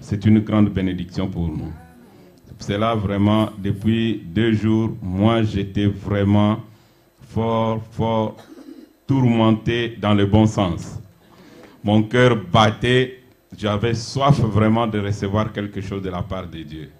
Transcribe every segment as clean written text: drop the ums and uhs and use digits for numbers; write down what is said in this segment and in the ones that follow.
c'est une grande bénédiction pour nous. C'est là vraiment, depuis 2 jours, moi j'étais vraiment fort tourmenté dans le bon sens. Mon cœur battait, j'avais soif vraiment de recevoir quelque chose de la part de Dieu.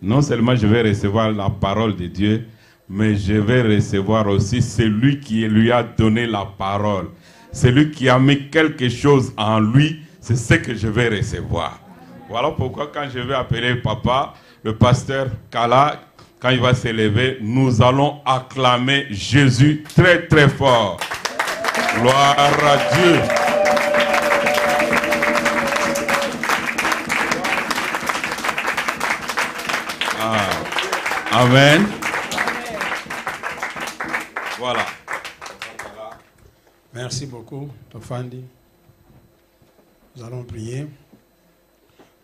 Non seulement je vais recevoir la parole de Dieu, mais je vais recevoir aussi celui qui lui a donné la parole. Celui qui a mis quelque chose en lui, c'est ce que je vais recevoir. Voilà pourquoi quand je vais appeler papa, le pasteur Kala, quand il va s'élever, nous allons acclamer Jésus très très fort. Gloire à Dieu. Amen. Voilà. Merci beaucoup, Tofandi. Nous allons prier.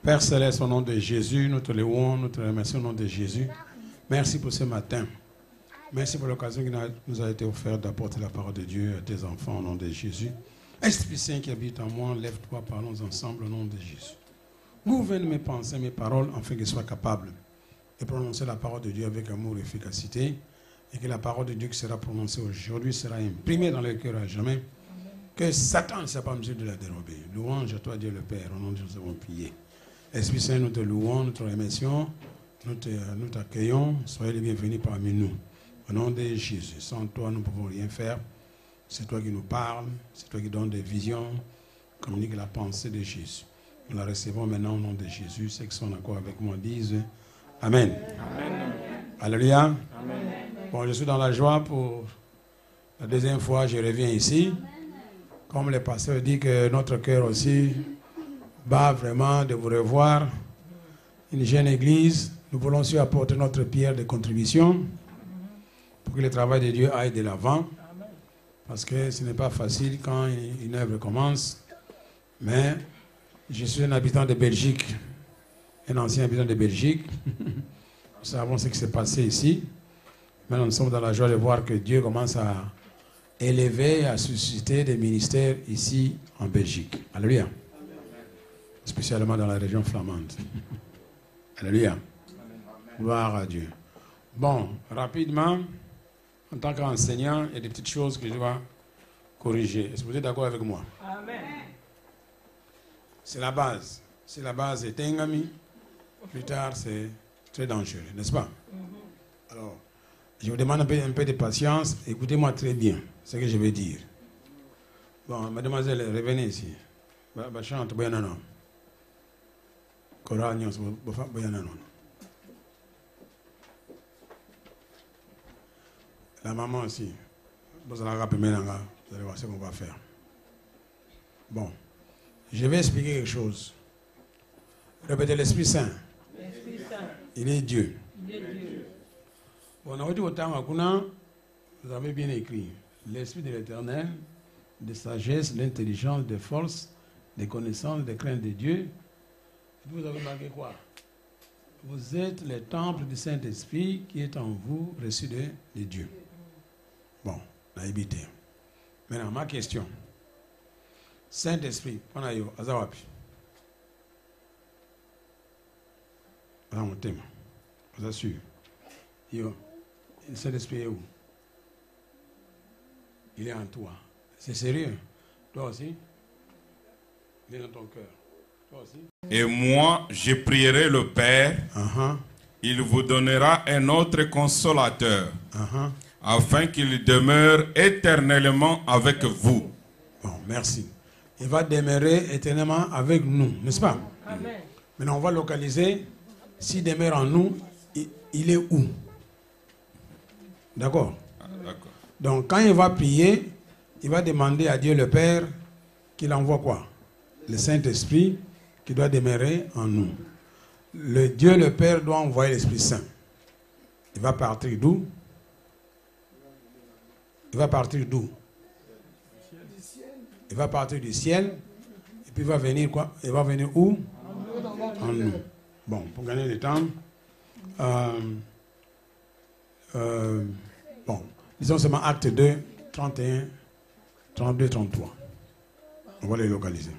Père Céleste, au nom de Jésus, nous te louons, nous te remercions au nom de Jésus. Merci pour ce matin. Merci pour l'occasion qui nous a été offerte d'apporter la parole de Dieu à tes enfants au nom de Jésus. Esprit Saint qui habite en moi, lève-toi, parlons ensemble au nom de Jésus. Gouverne mes pensées, mes paroles, afin qu'elles soient capables de prononcer la parole de Dieu avec amour et efficacité, et que la parole de Dieu qui sera prononcée aujourd'hui sera imprimée dans le cœur à jamais, que Satan ne soit pas en mesure de la dérober. Louange à toi, Dieu le Père, au nom de Dieu, nous avons prié. Esprit Saint, nous te louons, nous te remercions, nous t'accueillons, soyez les bienvenus parmi nous. Au nom de Jésus, sans toi, nous ne pouvons rien faire. C'est toi qui nous parles, c'est toi qui donnes des visions, communique la pensée de Jésus. Nous la recevons maintenant au nom de Jésus. Ceux qui sont d'accord avec moi disent Amen. Amen. Alléluia. Amen. Bon, je suis dans la joie pour la deuxième fois, je reviens ici. Comme le pasteur dit que notre cœur aussi bat vraiment de vous revoir. Une jeune église, nous voulons aussi apporter notre pierre de contribution pour que le travail de Dieu aille de l'avant. Parce que ce n'est pas facile quand une œuvre commence. Mais je suis un habitant de Belgique, un ancien habitant de Belgique. Nous savons ce qui s'est passé ici. Maintenant, nous sommes dans la joie de voir que Dieu commence à élever, à susciter des ministères ici en Belgique. Alléluia. Spécialement dans la région flamande. Alléluia. Gloire à Dieu. Bon, rapidement, en tant qu'enseignant, il y a des petites choses que je dois corriger. Est-ce que vous êtes d'accord avec moi? Amen. C'est la base. Si la base est ingami, plus tard c'est très dangereux, n'est-ce pas? Alors, je vous demande un peu de patience. Écoutez-moi très bien ce que je vais dire. Bon, mademoiselle, revenez ici. Chante, boyanano. Coragnos, boyanano. La maman aussi. Vous allez voir ce qu'on va faire. Bon, je vais expliquer quelque chose. Répétez l'Esprit Saint. Il est Dieu. Bon, on a dit au temps, vous avez bien écrit. L'Esprit de l'Éternel, de sagesse, d'intelligence, de force, de connaissance, de crainte de Dieu. Et vous avez marqué quoi? Vous êtes le temple du Saint-Esprit qui est en vous, reçu de Dieu. Bon, on a évité. Maintenant, ma question. Saint-Esprit, on a eu, Azawapi. Voilà mon thème. Je vous assure. Yo, le Saint-Esprit est où? Il est en toi. C'est sérieux. Toi aussi? Il est dans ton cœur. Toi aussi? Et moi, je prierai le Père. Il vous donnera un autre consolateur. Afin qu'il demeure éternellement avec vous. Bon, merci. Il va demeurer éternellement avec nous, n'est-ce pas? Amen. Maintenant, on va localiser. S'il demeure en nous, il est où? D'accord? D'accord. Donc, quand il va prier, il va demander à Dieu le Père qu'il envoie quoi? Le Saint-Esprit qui doit demeurer en nous. Le Dieu le Père doit envoyer l'Esprit Saint. Il va partir d'où? Il va partir d'où? Il va partir du ciel. Et puis il va venir quoi? Il va venir où? En nous. Bon, pour gagner du temps. Bon, disons seulement acte 2, 31, 32, 33. On va les localiser.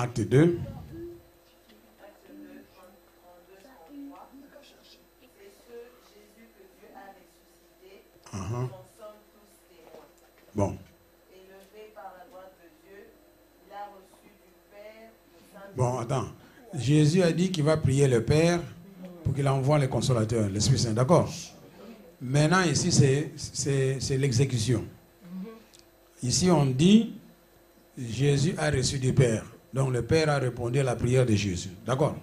Acte 2. Uh-huh. Bon. Bon, attends. Jésus a dit qu'il va prier le Père pour qu'il envoie les consolateurs, l'Esprit Saint. D'accord? Maintenant, ici, c'est l'exécution. Ici, on dit Jésus a reçu du Père. Donc, le Père a répondu à la prière de Jésus. D'accord?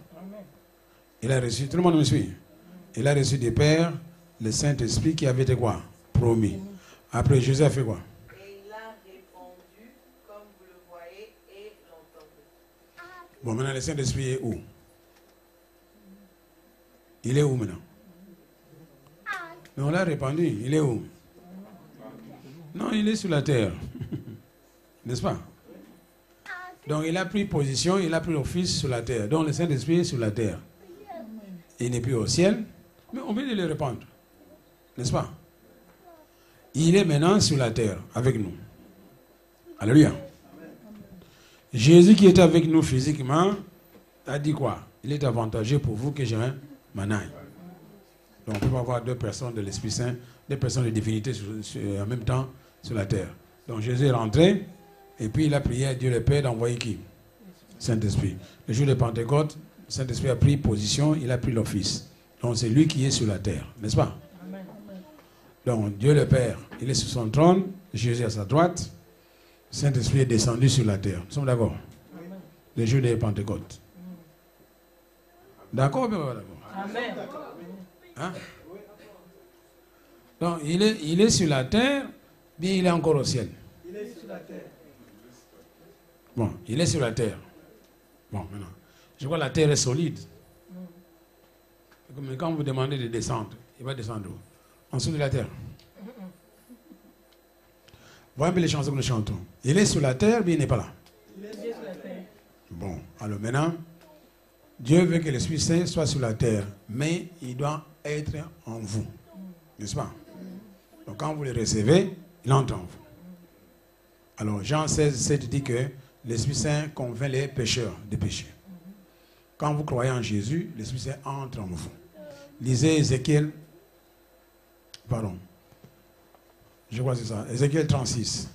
Il a reçu, tout le monde me suit? Il a reçu du Père le Saint-Esprit qui avait été quoi? Promis. Après, Jésus a fait quoi? Et il a répondu comme vous le voyez et l'entendez. Bon, maintenant, le Saint-Esprit est où? Il est où maintenant? Mais on l'a répandu. Il est où? Non, il est sur la terre. N'est-ce pas? Donc, il a pris position, il a pris l'office sur la terre. Donc, le Saint-Esprit est sur la terre. Il n'est plus au ciel, mais on vient de le répandre. N'est-ce pas? Il est maintenant sur la terre avec nous. Alléluia. Jésus qui était avec nous physiquement a dit quoi? Il est avantageux pour vous que je m'en aille. Donc on ne peut pas avoir deux personnes de l'Esprit Saint, deux personnes de divinité en même temps sur la terre. Donc Jésus est rentré et puis il a prié à Dieu le Père d'envoyer qui? Saint-Esprit. Le jour de Pentecôte, Saint-Esprit a pris position, il a pris l'office. Donc c'est lui qui est sur la terre, n'est-ce pas? Donc Dieu le Père, il est sur son trône, Jésus à sa droite, Saint-Esprit est descendu sur la terre. Nous sommes d'accord? Le jour de Pentecôte. D'accord ou pas d'accord? Amen. Hein? Donc il est sur la terre, bien il est encore au ciel. Il est sur la terre. Bon, il est sur la terre. Bon, maintenant, je vois que la terre est solide. Mais quand vous demandez de descendre, il va descendre où? En dessous de la terre. Voyez un peu les chansons que nous chantons. Il est sur la terre, mais il n'est pas là. Il est sur la terre. Bon, alors maintenant, Dieu veut que l'Esprit Saint soit sur la terre, mais il doit être en vous. N'est-ce pas? Donc quand vous le recevez, il entre en vous. Alors Jean 16, 7 dit que l'Esprit Saint convainc les pécheurs des péchés. Quand vous croyez en Jésus, l'Esprit Saint entre en vous. Lisez Ézéchiel, pardon, je crois que c'est ça, Ézéchiel 36.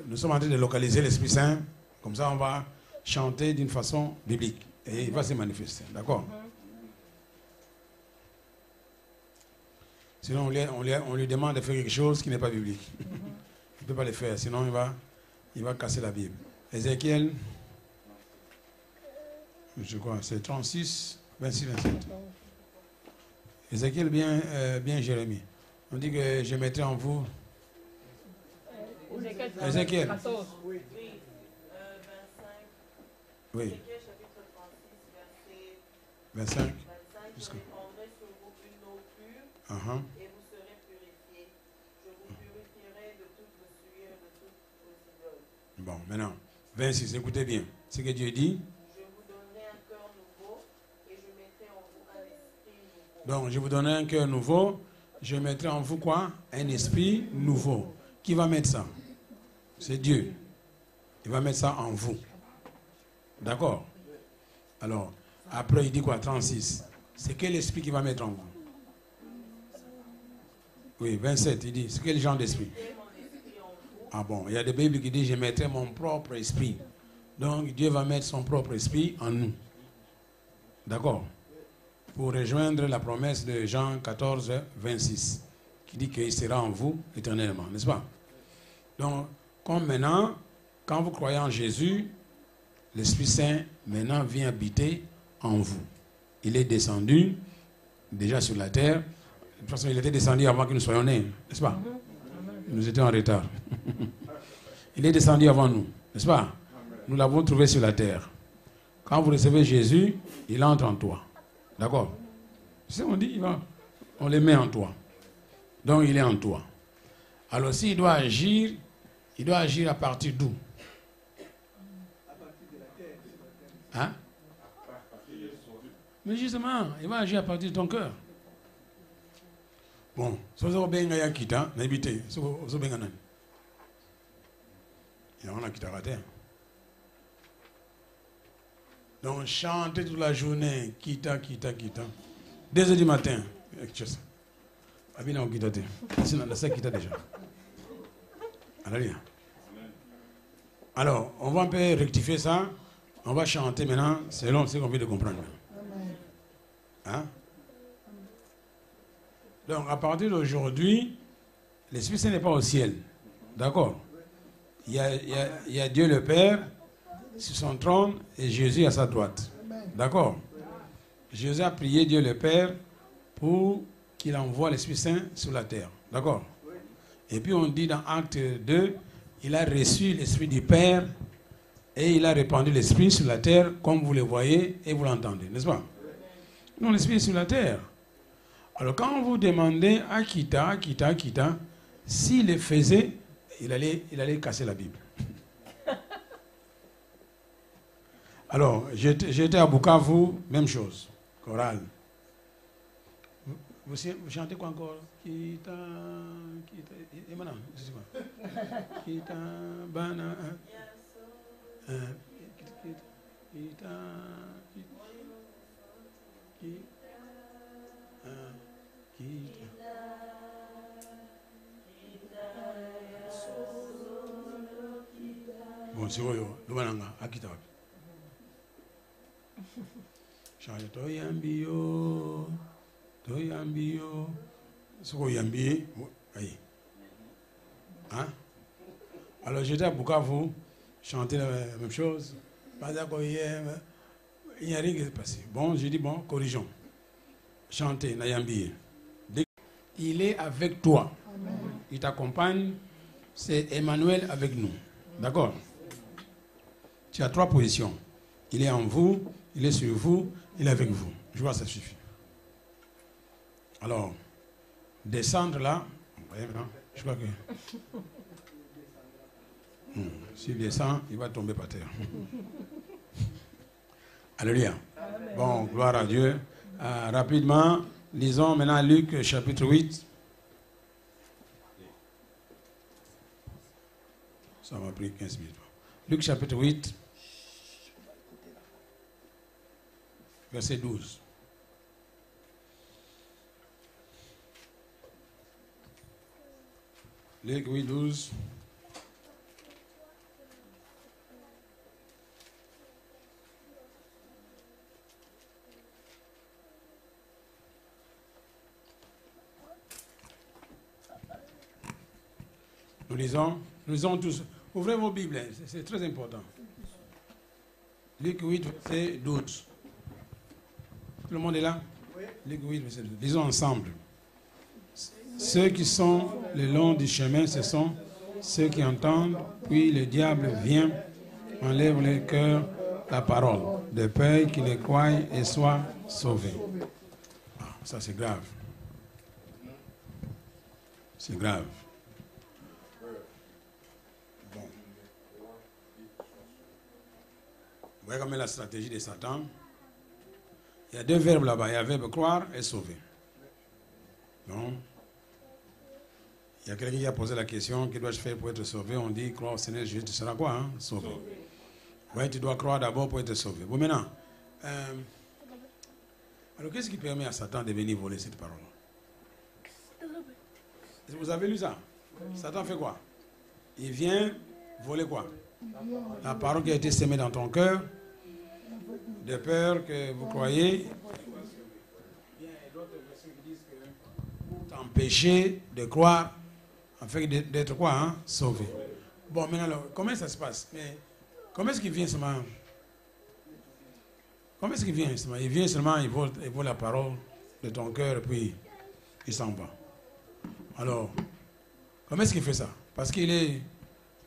Nous sommes en train de localiser l'Esprit Saint, comme ça on va chanter d'une façon biblique et il va se manifester, d'accord? Sinon on lui demande de faire quelque chose qui n'est pas biblique. Il ne peut pas le faire, sinon il va casser la Bible. Ézéchiel, je crois, c'est 36, 26, 27. Ézéchiel bien Jérémie. On dit que je mettrai en vous. Ézéchiel. 14. Oui. 25. Oui. Ézéchiel chapitre 36, verset 25. 25. Je répandrai sur vous une eau pure Uh-huh. et vous serez purifiés. Je vous purifierai de toutes vos souillures, de toutes vos idoles. Bon, maintenant, 26, écoutez bien. Ce que Dieu dit. Je vous donnerai un cœur nouveau et je mettrai en vous un esprit nouveau. Donc, je vous donnerai un cœur nouveau. Je mettrai en vous quoi? Un esprit nouveau. Qui va mettre ça? C'est Dieu. Il va mettre ça en vous. D'accord? Alors, après, il dit quoi? 36. C'est quel esprit qui va mettre en vous? Oui, 27, il dit. C'est quel genre d'esprit? Ah bon, il y a des Bibles qui disent je mettrai mon propre esprit. Donc, Dieu va mettre son propre esprit en nous. D'accord? Pour rejoindre la promesse de Jean 14, 26, qui dit qu'il sera en vous éternellement, n'est-ce pas? Donc, comme maintenant, quand vous croyez en Jésus, l'Esprit Saint maintenant vient habiter en vous. Il est descendu déjà sur la terre. De toute façon, il était descendu avant que nous soyons nés, n'est-ce pas? Nous étions en retard. Il est descendu avant nous, n'est-ce pas? Nous l'avons trouvé sur la terre. Quand vous recevez Jésus, il entre en toi. D'accord? C'est ce qu'on dit, on le met en toi. Donc il est en toi. Alors s'il doit agir, il doit agir à partir d'où? Hein? Mais justement, il va agir à partir de ton cœur. Bon, si vous avez bien quitté, n'habitez, si vous avez bien. Il y a un qui t'a raté. Donc, chanter toute la journée, quitta. 2 heures du matin. Déjà. Alors, on va un peu rectifier ça. On va chanter maintenant selon ce qu'on vient de comprendre. Hein? Donc, à partir d'aujourd'hui, l'Esprit Saint n'est pas au ciel. D'accord? Il y a Dieu le Père sur son trône et Jésus à sa droite. D'accord? Jésus a prié Dieu le Père pour qu'il envoie l'Esprit Saint sur la terre. D'accord? Et puis on dit dans Acte 2, il a reçu l'Esprit du Père et il a répandu l'Esprit sur la terre comme vous le voyez et vous l'entendez. N'est-ce pas? Non, l'Esprit est sur la terre. Alors quand vous demandez à Kita, s'il le faisait, il allait casser la Bible. Alors, j'étais à Bukavu, même chose, chorale. Vous chantez quoi encore? Kita, et maintenant, c'est quoi? Kita, bana, kita. Bon, c'est quoi, Lumananga, Akita. Chante Toyambio. C'est quoi Yambi? Hein? Alors j'étais à Bukavu, chanter la même chose. Il n'y a rien qui s'est passé. Bon, j'ai dit, bon, corrigeons. Chanter, Nayambi. Il est avec toi. Amen. Il t'accompagne. C'est Emmanuel avec nous. D'accord? Tu as 3 positions. Il est en vous, il est sur vous, il est avec vous. Je vois, ça suffit. Alors, descendre là. Je crois que. S'il descend, il va tomber par terre. Alléluia. Bon, gloire à Dieu. Rapidement, lisons maintenant Luc chapitre 8. Ça m'a pris 15 minutes. Luc chapitre 8, verset 12. Luc 8, 12. Nous lisons tous. Ouvrez vos Bibles, c'est très important. Luc 8, verset 12. Tout le monde est là? Oui. Luc 8, verset 12. Lisons ensemble. Ceux qui sont le long du chemin, ce sont ceux qui entendent, puis le diable vient, enlève leur cœur la parole, de peur qu'ils les croient et soient sauvés. Ah, ça c'est grave. C'est grave. Bon. Vous voyez comme est la stratégie de Satan. Il y a 2 verbes là-bas. Il y a le verbe croire et sauver. Non? Il y a quelqu'un qui a posé la question, que dois-je faire pour être sauvé? On dit, croire au Seigneur Jésus, tu seras quoi? Hein? Sauvé. Oui, tu dois croire d'abord pour être sauvé. Bon, maintenant, alors qu'est-ce qui permet à Satan de venir voler cette parole? Vous avez lu ça? Satan fait quoi? Il vient voler quoi? La parole qui a été sémée dans ton cœur, de peur que vous croyez. Il y a d'autres versions qui disent que t'empêcher de croire, afin d'être quoi, hein? Sauvé. Bon, maintenant, comment ça se passe? Mais comment est-ce qu'il vient seulement? Comment est-ce qu'il vient seulement? Il vient seulement, il vole la parole de ton cœur et puis il s'en va. Alors, comment est-ce qu'il fait ça? Parce qu'il est,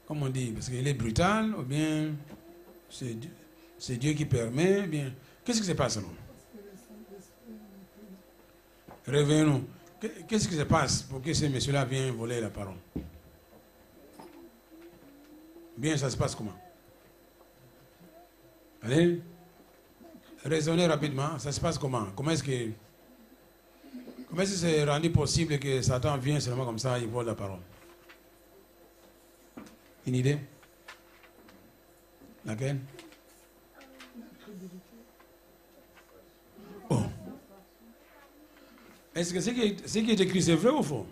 comme on dit, parce qu'il est brutal, ou bien c'est Dieu qui permet, ou bien qu'est-ce qui se passe alors? Réveillons-nous. Qu'est-ce qui se passe pour que ce monsieur-là vienne voler la parole? Bien, ça se passe comment? Allez, raisonnez rapidement. Ça se passe comment? Comment est-ce que c'est rendu possible que Satan vienne seulement comme ça, il vole la parole? Une idée? Laquelle? Oh. Est-ce que ce qui est écrit, c'est vrai ou faux?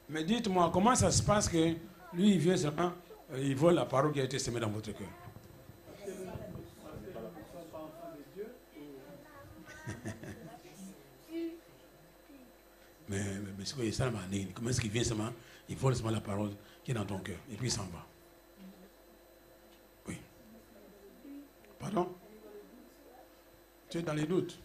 Mais dites-moi, comment ça se passe que lui, il vient seulement, il vole la parole qui a été semée dans votre cœur? mais ça, comment est-ce qu'il vient seulement, il vole seulement la parole qui est dans ton cœur, et puis il s'en va? Oui. Pardon? Tu es dans les doutes.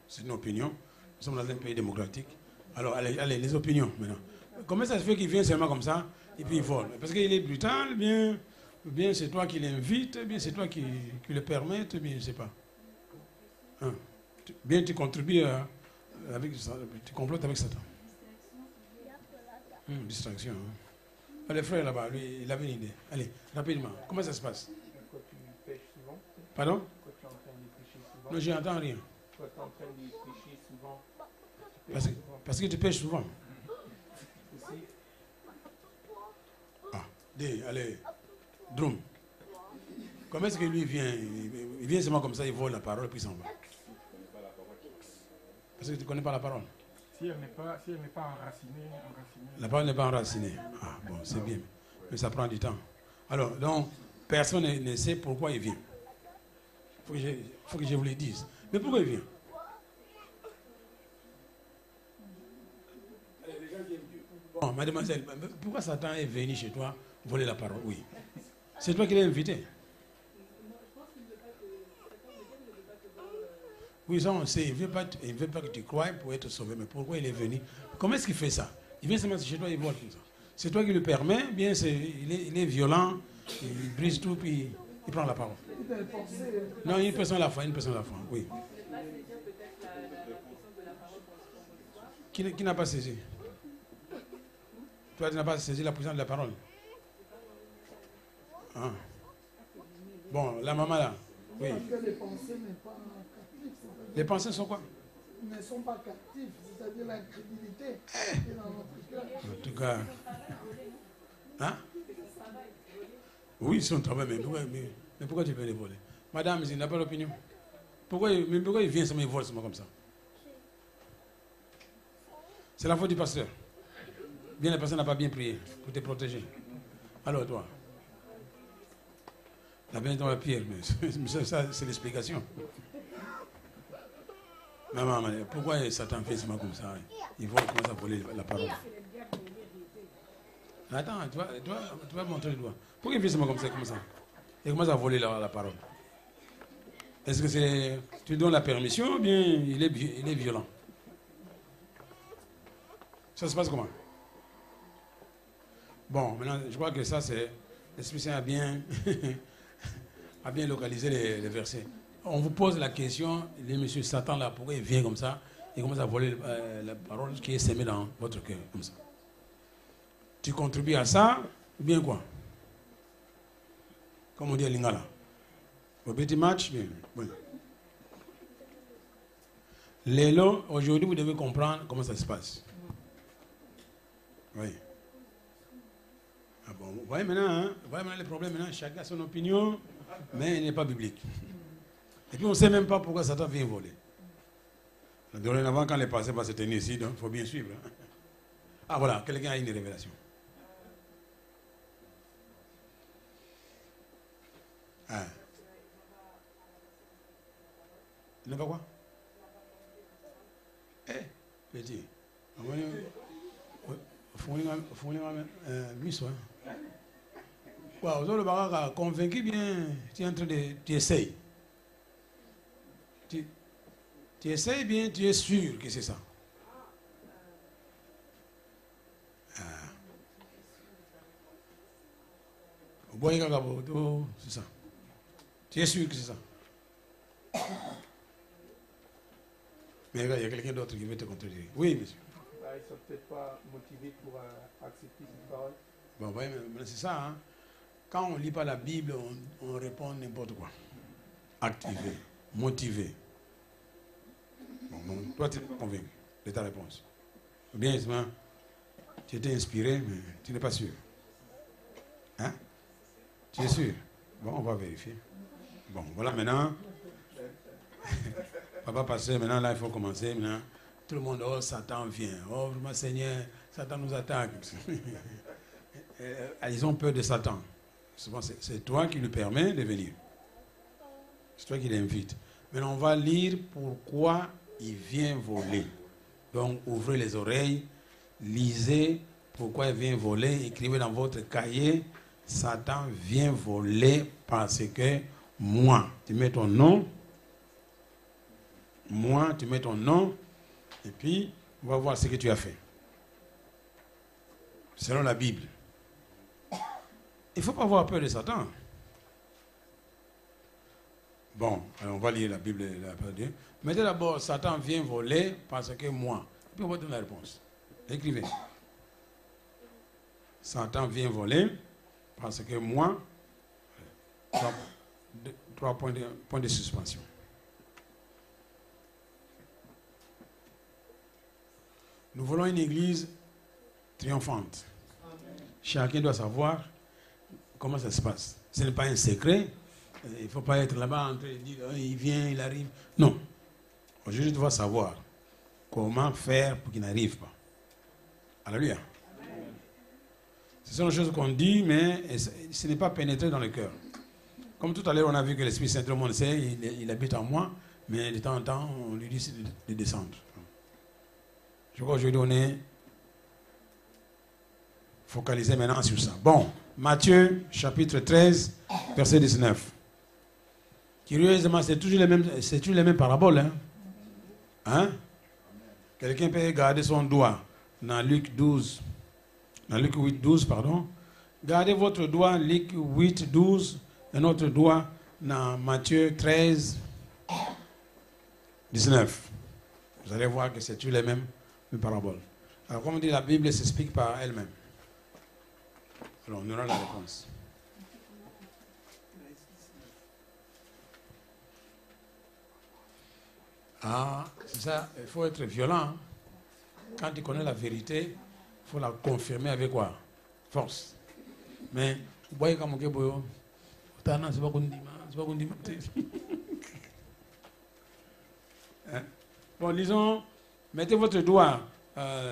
C'est une opinion. Nous sommes dans un pays démocratique. Alors, allez, les opinions maintenant. Comment ça se fait qu'il vient seulement comme ça et puis il vole? Parce qu'il est brutal, bien c'est toi qui l'invites, bien c'est toi qui le permets, bien je ne sais pas. Hein? Bien tu contribues tu complotes avec Satan. Distraction. Hein? Le frère là-bas, lui, il avait une idée. Allez, rapidement. Comment ça se passe? Quand tu pêches souvent? Pardon? Quand tu es en train de pêcher souvent? Non, j'entends rien. Quand tu es en train de pêcher souvent? Parce que tu pêches souvent. Aussi? Ah, allez, Drum. Comment est-ce que lui vient? Il vient seulement comme ça, il vole la parole et puis il s'en va. Parce que tu ne connais pas la parole. Si elle n'est pas enracinée. La parole n'est pas enracinée. Ah bon, c'est bien. Mais ça prend du temps. Alors, donc, personne ne sait pourquoi il vient. Il faut que je vous le dise. Mais pourquoi il vient? Bon, mademoiselle, pourquoi Satan est venu chez toi voler la parole? Oui. C'est toi qui l'as invité. Oui, ça on sait. Il ne veut pas que tu croies pour être sauvé. Mais pourquoi il est venu? Comment est-ce qu'il fait ça? Il vient seulement chez toi, il vole comme ça. C'est toi qui le permets, bien il est violent, il brise tout, puis il prend la parole. Non, une personne à la fois, oui. Qui n'a pas saisi? Toi, tu n'as pas saisi la puissance de la parole. Ah. Bon, la maman là. Oui. Parce que les pensées ne sont pas captives. Les pensées sont quoi? Ne sont pas captives, c'est-à-dire l'incrédulité qui est dans notre cœur. En tout cas. Hein? Oui, c'est un travail, mais pourquoi tu peux les voler? Madame, il n'a pas d'opinion. Pourquoi il vient seulement, il vole seulement comme ça? C'est la faute du pasteur. Bien, le pasteur n'a pas bien prié pour te protéger. Alors toi, la peine dans la pierre, mais ça c'est l'explication. Maman, pourquoi Satan fait seulement comme ça? Il commence à voler la parole. Attends, tu vas montrer le doigt. Pourquoi il fait seulement comme ça? Il commence à voler la parole. Est-ce que tu donnes la permission ou bien il est violent? Ça se passe comment? Bon, maintenant, je crois que ça, c'est... L'Esprit Saint a bien localisé les versets. On vous pose la question, le monsieur Satan, là, pourquoi il vient comme ça? Il commence à voler la parole qui est sémée dans votre cœur, comme ça. Tu contribues à ça, ou bien quoi? Comme on dit à Lingala. Au petit match, bien. Oui. Lélo, aujourd'hui, vous devez comprendre comment ça se passe. Oui. Ah bon, vous voyez maintenant les problèmes, maintenant, chacun a son opinion, mais il n'est pas biblique. Et puis on ne sait même pas pourquoi Satan vient voler. Dorénavant, quand les passés vont se tenir ici, il faut bien suivre. Hein. Ah voilà, quelqu'un a une révélation. Ah. Il n'a pas quoi? Petit. Wow, le bagarre convaincu bien, tu es en train de. Tu essayes. Tu essayes bien, tu es sûr que c'est ça. C'est ça. Tu es sûr que c'est ça. Mais il y a quelqu'un d'autre qui veut te contredire. Oui, monsieur. Ils ne sont peut-être pas motivés pour accepter cette parole. Bon, voyez, mais c'est ça. Hein? Quand on ne lit pas la Bible, on répond n'importe quoi. Activé, motivé. Bon, toi, tu n'es pas convaincu de ta réponse. Ou bien, tu étais inspiré, mais tu n'es pas sûr. Hein? Tu es sûr? Bon, on va vérifier. Bon, voilà maintenant. Papa pasteur, maintenant là, il faut commencer. Maintenant, tout le monde, oh, Satan vient. Oh, mon Seigneur, Satan nous attaque. Ils ont peur de Satan. Souvent, c'est toi qui lui permets de venir. C'est toi qui l'invites. Maintenant, on va lire pourquoi il vient voler. Donc, ouvrez les oreilles, lisez pourquoi il vient voler, écrivez dans votre cahier, Satan vient voler parce que moi, tu mets ton nom, moi, tu mets ton nom, et puis on va voir ce que tu as fait. Selon la Bible. Il ne faut pas avoir peur de Satan. Bon, alors on va lire la Bible, la parole de Dieu. Mettez d'abord, Satan vient voler parce que moi. Puis on va donner la réponse. Écrivez. Satan vient voler parce que moi. Trois points de suspension. Nous voulons une église triomphante. Chacun doit savoir comment ça se passe. Ce n'est pas un secret. Il ne faut pas être là-bas en train de dire il vient, il arrive. Non. Aujourd'hui, tu dois savoir comment faire pour qu'il n'arrive pas. Alléluia. Ce sont les choses qu'on dit, mais ce n'est pas pénétré dans le cœur. Comme tout à l'heure, on a vu que l'Esprit Saint, tout le monde sait, il habite en moi, mais de temps en temps, on lui dit de descendre. Je crois qu'aujourd'hui, on est focalisé maintenant sur ça. Bon, Matthieu, chapitre 13, verset 19. Curieusement, c'est toujours les mêmes paraboles. Hein? Quelqu'un peut garder son doigt dans Luc 12, dans Luc 8, 12, pardon. Gardez votre doigt, Luc 8, 12, et notre doigt dans Matthieu 13, 19. Vous allez voir que c'est toujours les mêmes paraboles. Alors, comme on dit, la Bible s'explique par elle-même. Alors, on aura la réponse. Ah, c'est ça, il faut être violent. Quand tu connais la vérité, il faut la confirmer avec quoi? Force. Mais, vous voyez comme on dit, c'est pas qu'on dit. Bon, disons, mettez votre doigt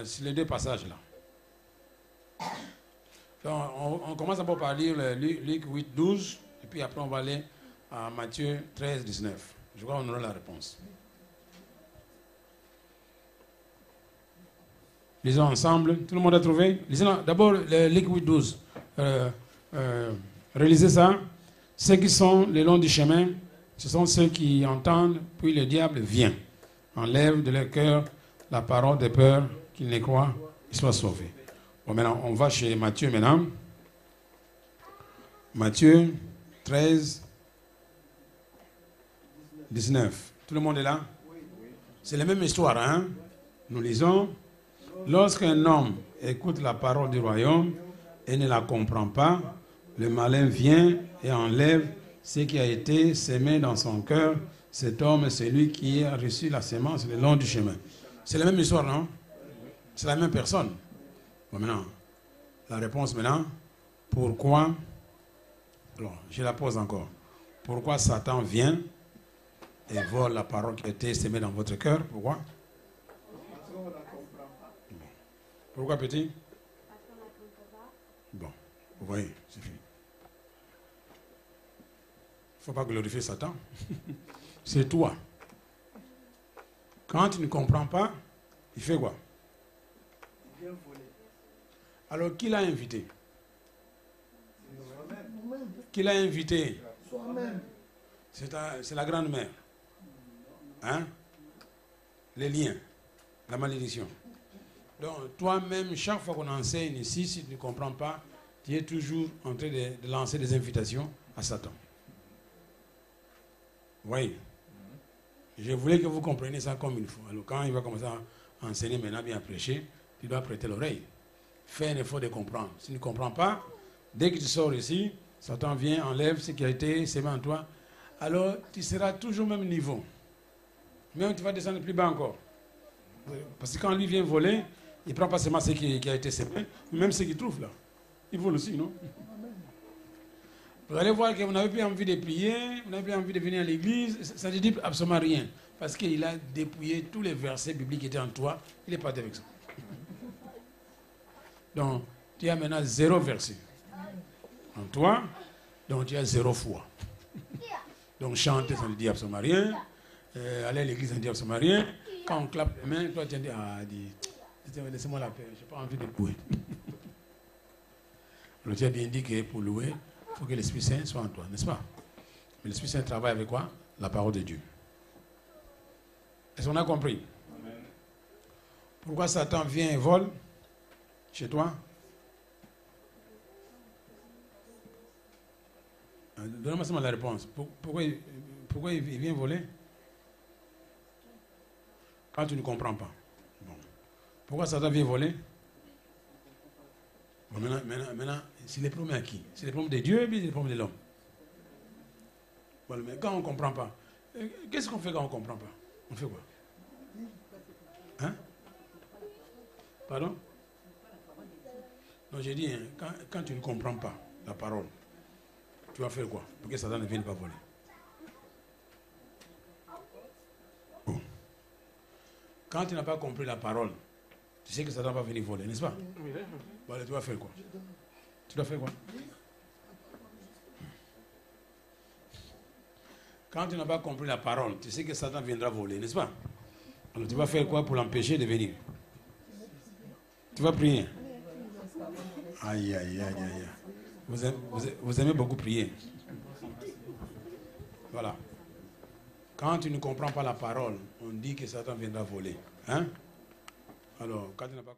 sur les deux passages là. Donc, on commence d'abord par lire Luc 8, 12, et puis après on va aller à Matthieu 13, 19. Je crois qu'on aura la réponse. Lisons ensemble. Tout le monde a trouvé? Lisons d'abord Luc 8, 12. Relisez ça. Ceux qui sont le long du chemin, ce sont ceux qui entendent, puis le diable vient, enlève de leur cœur la parole de peur, qu'ils ne croient, qu'ils soient sauvés. Bon, maintenant, on va chez Matthieu maintenant. Matthieu 13, 19. Tout le monde est là? C'est la même histoire, hein? Nous lisons. Lorsqu'un homme écoute la parole du royaume et ne la comprend pas, le malin vient et enlève ce qui a été semé dans son cœur. Cet homme est celui qui a reçu la semence le long du chemin. C'est la même histoire, non? C'est la même personne. Bon, maintenant, la réponse maintenant. Pourquoi? Alors, je la pose encore. Pourquoi Satan vient et vole la parole qui a été semée dans votre cœur? Pourquoi? Pourquoi, petit? Bon, vous voyez, c'est fini. Il ne faut pas glorifier Satan. C'est toi. Quand tu ne comprends pas, il fait quoi? Il vient voler. Alors, qui l'a invité? Nous-mêmes. Qui l'a invité? Soi-même. C'est la grande-mère. Hein? Les liens, la malédiction. Donc, toi-même, chaque fois qu'on enseigne ici, si tu ne comprends pas, tu es toujours en train de lancer des invitations à Satan. Oui. Je voulais que vous compreniez ça comme il faut. Alors, quand il va commencer à enseigner maintenant, bien à prêcher, tu dois prêter l'oreille. Fais un effort de comprendre. Si tu ne comprends pas, dès que tu sors ici, Satan vient, enlève ce qui a été semé en toi. Alors, tu seras toujours au même niveau. Même tu vas descendre plus bas encore. Parce que quand lui vient voler, il ne prend pas seulement ce qui a été semé, mais même ce qu'il trouve là. Il vole aussi, non? Vous allez voir que vous n'avez plus envie de prier, vous n'avez plus envie de venir à l'église. Ça ne dit absolument rien. Parce qu'il a dépouillé tous les versets bibliques qui étaient en toi. Il est parti avec ça. Donc, tu as maintenant 0 verset en toi. Donc, tu as 0 foi. Donc, chanter, ça ne dit absolument rien. Aller à l'église, ça ne dit absolument rien. Quand on clappe les mains, toi, tu dis, laissez-moi la paix, je n'ai pas envie de louer. Alors, tu as bien dit que pour louer, il faut que l'Esprit Saint soit en toi, n'est-ce pas? Mais l'Esprit Saint travaille avec quoi? La parole de Dieu. Est-ce qu'on a compris? Amen. Pourquoi Satan vient et vole chez toi? Donne-moi seulement la réponse. Pourquoi il vient voler? Quand tu ne comprends pas. Bon. Pourquoi Satan vient voler? Bon, maintenant, c'est les problèmes à qui? C'est les problèmes de Dieu ou bien c'est les problèmes de l'homme? Bon, mais quand on ne comprend pas, qu'est-ce qu'on fait quand on ne comprend pas? On fait quoi? Hein? Pardon? Non, j'ai dit, hein, quand tu ne comprends pas la parole, tu vas faire quoi? Pour que Satan ne vienne pas voler. Bon. Quand tu n'as pas compris la parole, tu sais que Satan va venir voler, n'est-ce pas? Bon, allez, tu vas faire quoi? Tu dois faire quoi? Quand tu n'as pas compris la parole, tu sais que Satan viendra voler, n'est-ce pas? Alors tu vas faire quoi pour l'empêcher de venir? Tu vas prier. Aïe, aïe, aïe, aïe. Vous aimez beaucoup prier. Voilà. Quand tu ne comprends pas la parole, on dit que Satan viendra voler. Hein? Alors, quand tu n'as pas